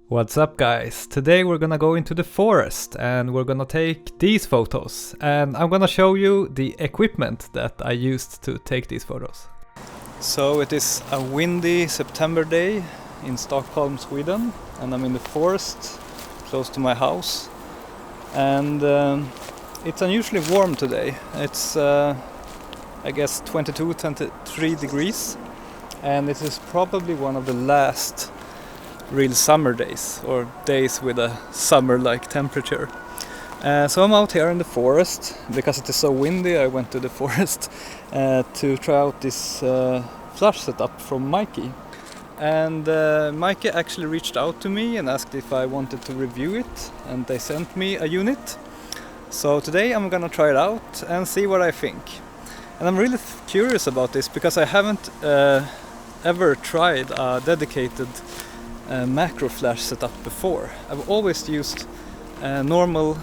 What's up guys? Today we're gonna go into the forest and we're gonna take these photos, and I'm gonna show you the equipment that I used to take these photos. So it is a windy September day in Stockholm, Sweden, and I'm in the forest close to my house, and it's unusually warm today. It's I guess 22-23 degrees, and it is probably one of the last real summer days, or days with a summer-like temperature. So I'm out here in the forest. Because it is so windy, I went to the forest to try out this flash setup from Meike. And Meike actually reached out to me and asked if I wanted to review it, and they sent me a unit. So today I'm gonna try it out and see what I think. And I'm really curious about this because I haven't ever tried a dedicated macro flash setup before. I've always used normal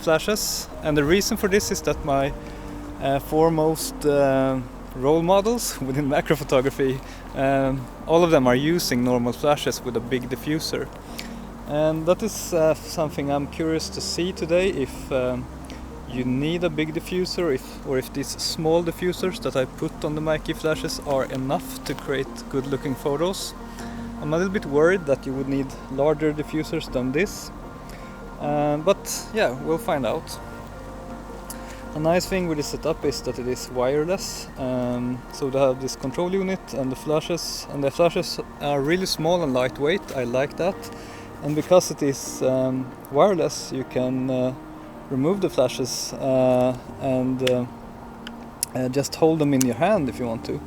flashes, and the reason for this is that my foremost role models within macro photography, all of them are using normal flashes with a big diffuser, and that is something I'm curious to see today, if you need a big diffuser, or if these small diffusers that I put on the Meike flashes are enough to create good looking photos. I'm a little bit worried that you would need larger diffusers than this, but yeah, we'll find out. A nice thing with this setup is that it is wireless, so they have this control unit and the flashes are really small and lightweight. I like that, and because it is wireless, you can remove the flashes and just hold them in your hand if you want to,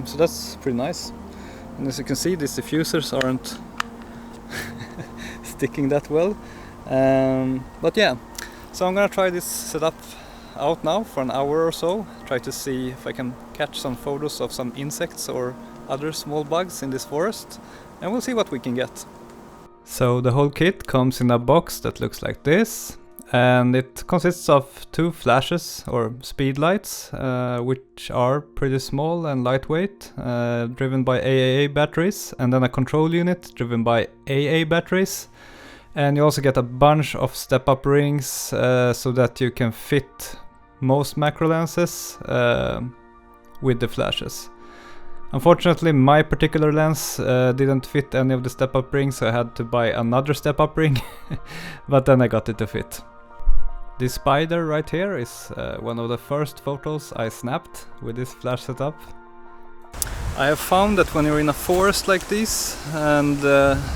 so that's pretty nice. And as you can see, these diffusers aren't sticking that well, but yeah, so I'm gonna try this setup out now for an hour or so, try to see if I can catch some photos of some insects or other small bugs in this forest, and we'll see what we can get. So the whole kit comes in a box that looks like this, and it consists of two flashes or speed lights, which are pretty small and lightweight, driven by AAA batteries, and then a control unit driven by AA batteries, and you also get a bunch of step-up rings so that you can fit most macro lenses with the flashes. Unfortunately, my particular lens didn't fit any of the step-up rings, so I had to buy another step-up ring, but then I got it to fit. This spider right here is one of the first photos I snapped with this flash setup. I have found that when you're in a forest like this, and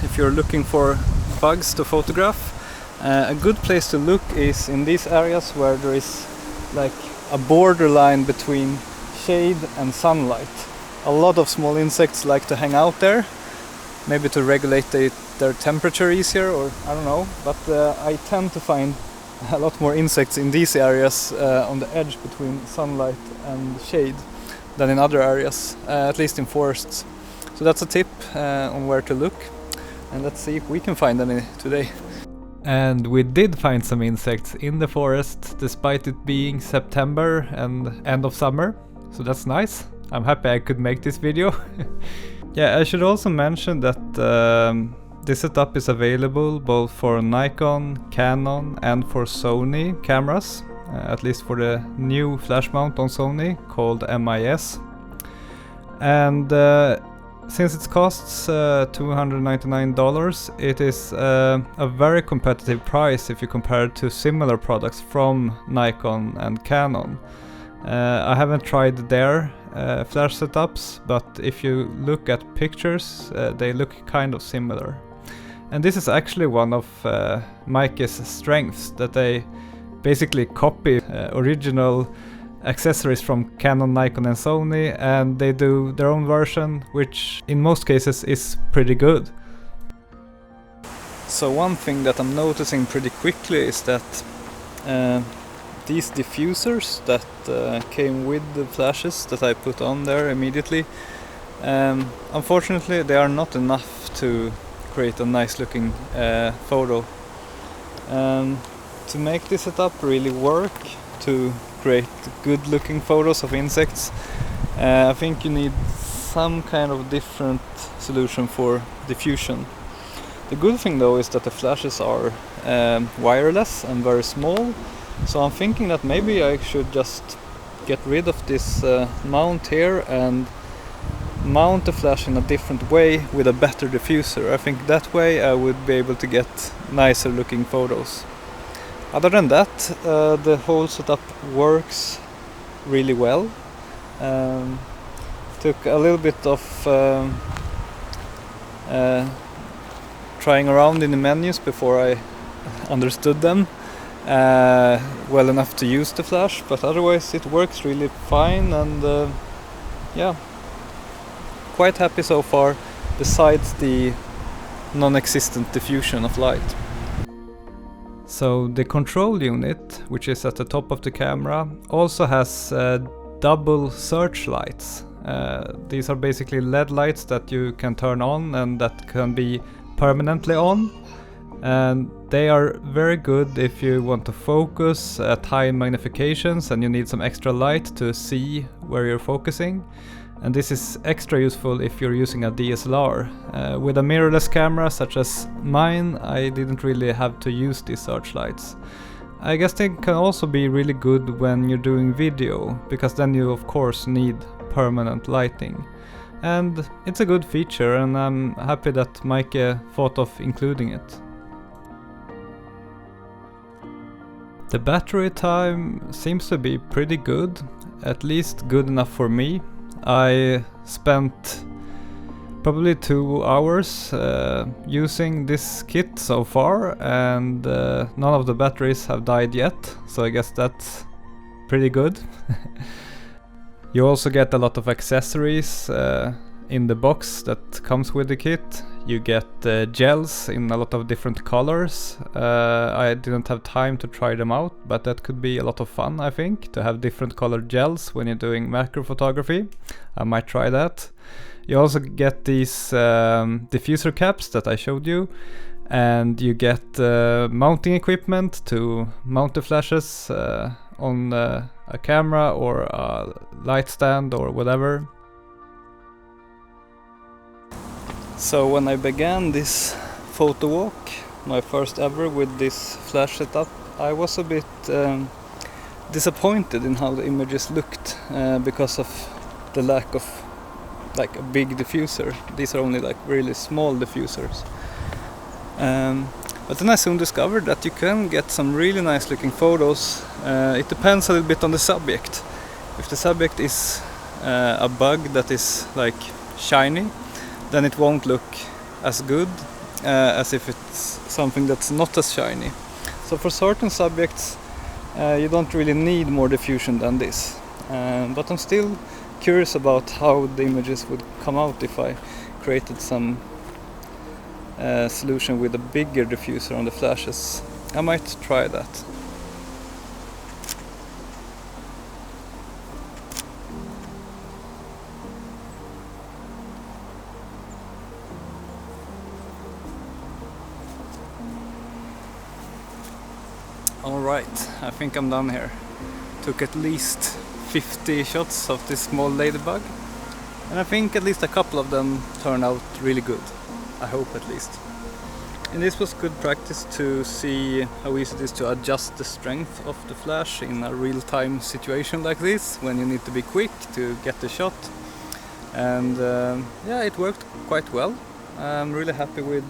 if you're looking for bugs to photograph, a good place to look is in these areas where there is like a borderline between shade and sunlight. A lot of small insects like to hang out there, maybe to regulate their temperature easier, or I don't know, but I tend to find a lot more insects in these areas on the edge between sunlight and shade than in other areas, at least in forests. So that's a tip on where to look, and let's see if we can find any today. And we did find some insects in the forest, despite it being September and end of summer, so that's nice. I'm happy I could make this video. Yeah, I should also mention that this setup is available both for Nikon, Canon and for Sony cameras, at least for the new flash mount on Sony called MIS. And since it costs $299, it is a very competitive price if you compare it to similar products from Nikon and Canon. I haven't tried their flash setups, but if you look at pictures, they look kind of similar. And this is actually one of Meike's strengths, that they basically copy original accessories from Canon, Nikon and Sony, and they do their own version, which in most cases is pretty good. So one thing that I'm noticing pretty quickly is that these diffusers that came with the flashes that I put on there immediately, unfortunately they are not enough to create a nice looking photo. To make this setup really work, to create good looking photos of insects, I think you need some kind of different solution for diffusion. The good thing though is that the flashes are wireless and very small, so I'm thinking that maybe I should just get rid of this mount here and mount the flash in a different way with a better diffuser. I think that way I would be able to get nicer looking photos. Other than that, the whole setup works really well. Took a little bit of trying around in the menus before I understood them well enough to use the flash, but otherwise it works really fine, and yeah, quite happy so far, besides the non-existent diffusion of light. So the control unit, which is at the top of the camera, also has double searchlights. These are basically LED lights that you can turn on and that can be permanently on, and they are very good if you want to focus at high magnifications and you need some extra light to see where you're focusing. And this is extra useful if you're using a DSLR. With a mirrorless camera such as mine, I didn't really have to use these searchlights. I guess they can also be really good when you're doing video, because then you of course need permanent lighting. And it's a good feature, and I'm happy that Meike thought of including it. The battery time seems to be pretty good, at least good enough for me. I spent probably 2 hours using this kit so far, and none of the batteries have died yet, so I guess that's pretty good. You also get a lot of accessories in the box that comes with the kit. You get gels in a lot of different colors. I didn't have time to try them out, but that could be a lot of fun, I think, to have different colored gels when you're doing macro photography. I might try that. You also get these diffuser caps that I showed you, and you get mounting equipment to mount the flashes on a camera or a light stand or whatever. So when I began this photo walk, my first ever with this flash setup, I was a bit disappointed in how the images looked because of the lack of like a big diffuser. These are only like really small diffusers. But then I soon discovered that you can get some really nice looking photos. It depends a little bit on the subject. If the subject is a bug that is like shiny, then it won't look as good as if it's something that's not as shiny. So for certain subjects you don't really need more diffusion than this. But I'm still curious about how the images would come out if I created some solution with a bigger diffuser on the flashes. I might try that. Alright, I think I'm done here. Took at least 50 shots of this small ladybug, and I think at least a couple of them turned out really good. I hope at least. And this was good practice to see how easy it is to adjust the strength of the flash in a real-time situation like this, when you need to be quick to get the shot. And yeah, it worked quite well. I'm really happy with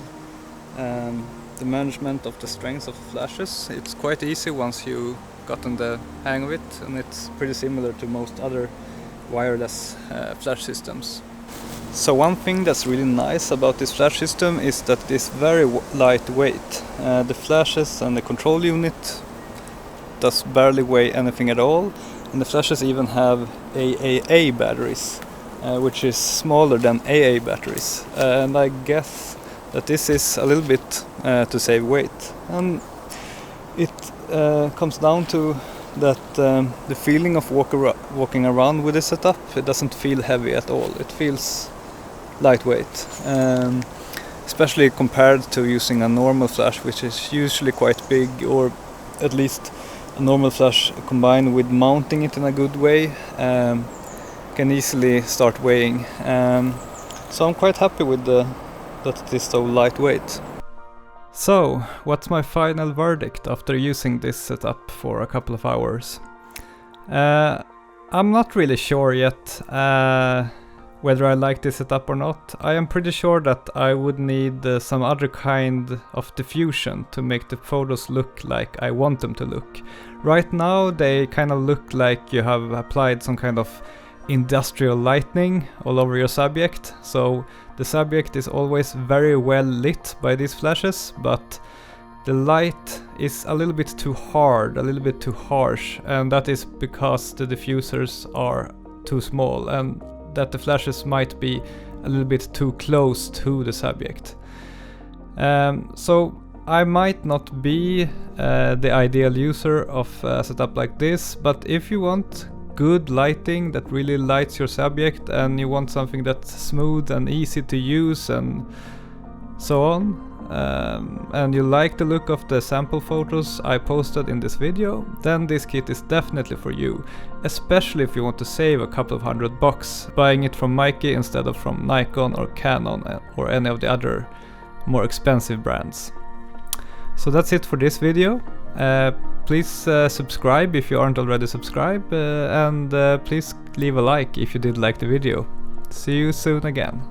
the management of the strength of the flashes. It's quite easy once you gotten the hang of it, and it's pretty similar to most other wireless flash systems. So one thing that's really nice about this flash system is that it's very lightweight. The flashes and the control unit does barely weigh anything at all, and the flashes even have AAA batteries, which is smaller than AA batteries. And I guess that this is a little bit to save weight. And it comes down to that the feeling of walking around with this setup, it doesn't feel heavy at all. It feels lightweight, especially compared to using a normal flash, which is usually quite big, or at least a normal flash combined with mounting it in a good way can easily start weighing. So I'm quite happy with that it is so lightweight. So, what's my final verdict after using this setup for a couple of hours? I'm not really sure yet whether I like this setup or not. I am pretty sure that I would need some other kind of diffusion to make the photos look like I want them to look. Right now they kind of look like you have applied some kind of industrial lighting all over your subject, so the subject is always very well lit by these flashes, but the light is a little bit too hard, a little bit too harsh, and that is because the diffusers are too small and that the flashes might be a little bit too close to the subject. So I might not be the ideal user of a setup like this, but if you want good lighting that really lights your subject and you want something that's smooth and easy to use and so on, and you like the look of the sample photos I posted in this video, then this kit is definitely for you, especially if you want to save a couple of $100 buying it from Meike instead of from Nikon or Canon or any of the other more expensive brands. So that's it for this video. Please subscribe if you aren't already subscribed, and please leave a like if you did like the video. See you soon again.